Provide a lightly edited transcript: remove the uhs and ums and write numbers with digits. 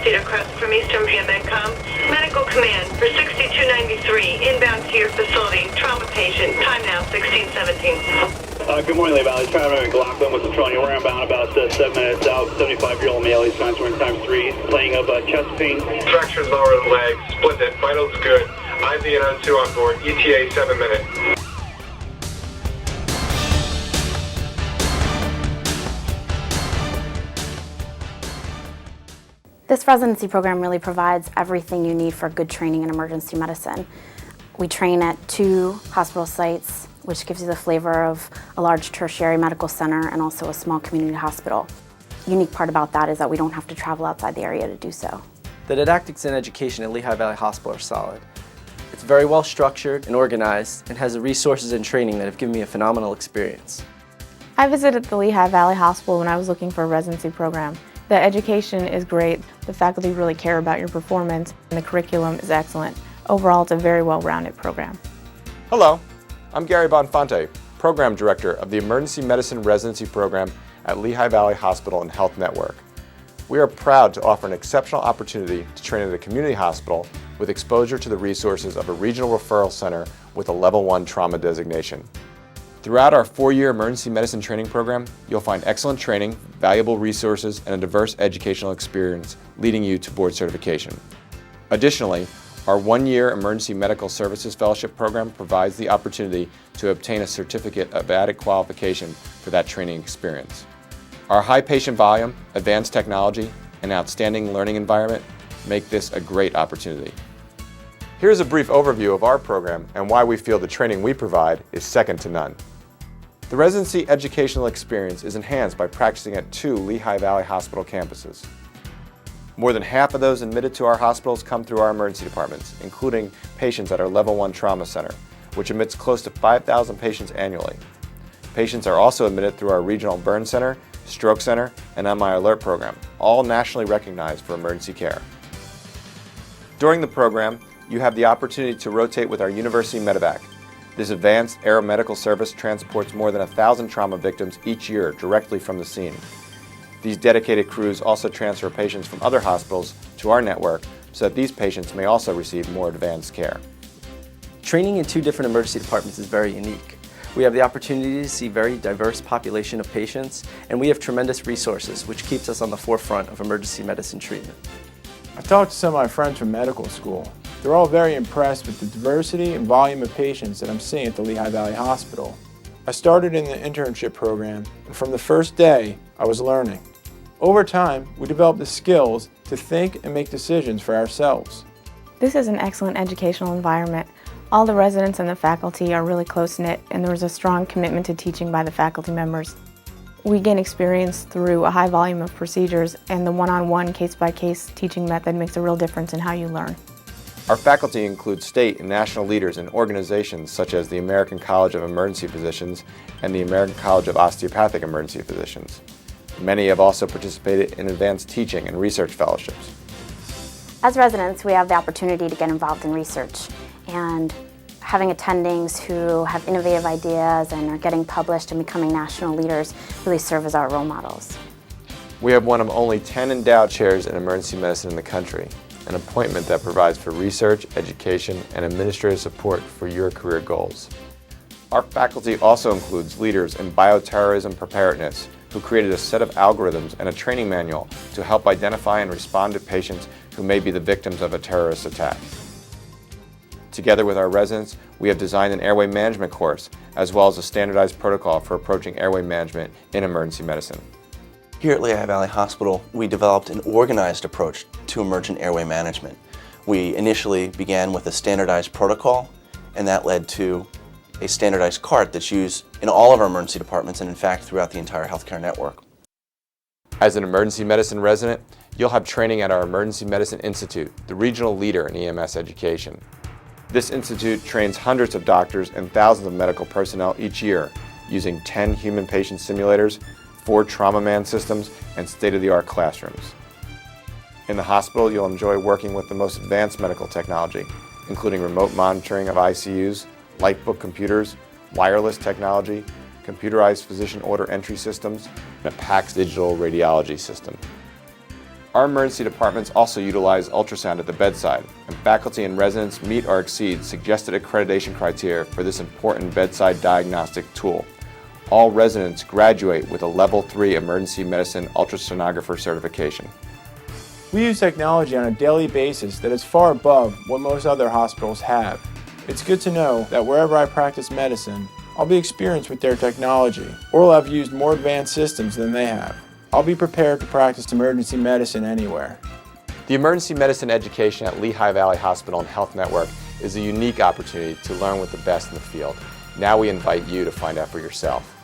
Cedar Crest from Eastern VietnamCom. Medical command for 6293, inbound to your facility. Trauma patient, time now 1617. Good morning, Lehigh Valley. Traveler McLaughlin with Centralia. We're inbound about 7 minutes out. 75-year-old male. He's transferring times 3. Playing of chest pain. Fractures lower leg. Split it. Vitals good. IV and O2 on board. ETA 7 minutes. This residency program really provides everything you need for good training in emergency medicine. We train at 2 hospital sites, which gives you the flavor of a large tertiary medical center and also a small community hospital. The unique part about that is that we don't have to travel outside the area to do so. The didactics and education at Lehigh Valley Hospital are solid. It's very well structured and organized and has the resources and training that have given me a phenomenal experience. I visited the Lehigh Valley Hospital when I was looking for a residency program. The education is great, the faculty really care about your performance, and the curriculum is excellent. Overall, it's a very well-rounded program. Hello, I'm Gary Bonfante, Program Director of the Emergency Medicine Residency Program at Lehigh Valley Hospital and Health Network. We are proud to offer an exceptional opportunity to train at a community hospital with exposure to the resources of a regional referral center with a Level 1 trauma designation. Throughout our 4-year emergency medicine training program, you'll find excellent training, valuable resources, and a diverse educational experience leading you to board certification. Additionally, our 1-year Emergency Medical Services Fellowship program provides the opportunity to obtain a certificate of added qualification for that training experience. Our high patient volume, advanced technology, and outstanding learning environment make this a great opportunity. Here's a brief overview of our program and why we feel the training we provide is second to none. The residency educational experience is enhanced by practicing at 2 Lehigh Valley Hospital campuses. More than half of those admitted to our hospitals come through our emergency departments, including patients at our Level 1 Trauma Center, which admits close to 5,000 patients annually. Patients are also admitted through our Regional Burn Center, Stroke Center, and MI Alert program, all nationally recognized for emergency care. During the program, you have the opportunity to rotate with our University Medevac. This advanced aeromedical service transports more than 1,000 trauma victims each year directly from the scene. These dedicated crews also transfer patients from other hospitals to our network so that these patients may also receive more advanced care. Training in 2 different emergency departments is very unique. We have the opportunity to see a very diverse population of patients, and we have tremendous resources, which keeps us on the forefront of emergency medicine treatment. I've talked to some of my friends from medical school. They're all very impressed with the diversity and volume of patients that I'm seeing at the Lehigh Valley Hospital. I started in the internship program, and from the first day, I was learning. Over time, we developed the skills to think and make decisions for ourselves. This is an excellent educational environment. All the residents and the faculty are really close-knit, and there is a strong commitment to teaching by the faculty members. We gain experience through a high volume of procedures, and the one-on-one, case-by-case teaching method makes a real difference in how you learn. Our faculty includes state and national leaders in organizations such as the American College of Emergency Physicians and the American College of Osteopathic Emergency Physicians. Many have also participated in advanced teaching and research fellowships. As residents, we have the opportunity to get involved in research, and having attendings who have innovative ideas and are getting published and becoming national leaders really serve as our role models. We have one of only 10 endowed chairs in emergency medicine in the country, an appointment that provides for research, education, and administrative support for your career goals. Our faculty also includes leaders in bioterrorism preparedness who created a set of algorithms and a training manual to help identify and respond to patients who may be the victims of a terrorist attack. Together with our residents, we have designed an airway management course, as well as a standardized protocol for approaching airway management in emergency medicine. Here at Lehigh Valley Hospital, we developed an organized approach to emergent airway management. We initially began with a standardized protocol, and that led to a standardized cart that's used in all of our emergency departments and in fact throughout the entire healthcare network. As an emergency medicine resident, you'll have training at our Emergency Medicine Institute, the regional leader in EMS education. This institute trains hundreds of doctors and thousands of medical personnel each year using 10 human patient simulators, 4 TraumaMan systems, and state-of-the-art classrooms. In the hospital, you'll enjoy working with the most advanced medical technology, including remote monitoring of ICUs, Lightbook computers, wireless technology, computerized physician order entry systems, and a PACS digital radiology system. Our emergency departments also utilize ultrasound at the bedside, and faculty and residents meet or exceed suggested accreditation criteria for this important bedside diagnostic tool. All residents graduate with a Level 3 Emergency Medicine Ultrasonographer certification. We use technology on a daily basis that is far above what most other hospitals have. It's good to know that wherever I practice medicine, I'll be experienced with their technology, or will have used more advanced systems than they have. I'll be prepared to practice emergency medicine anywhere. The emergency medicine education at Lehigh Valley Hospital and Health Network is a unique opportunity to learn with the best in the field. Now we invite you to find out for yourself.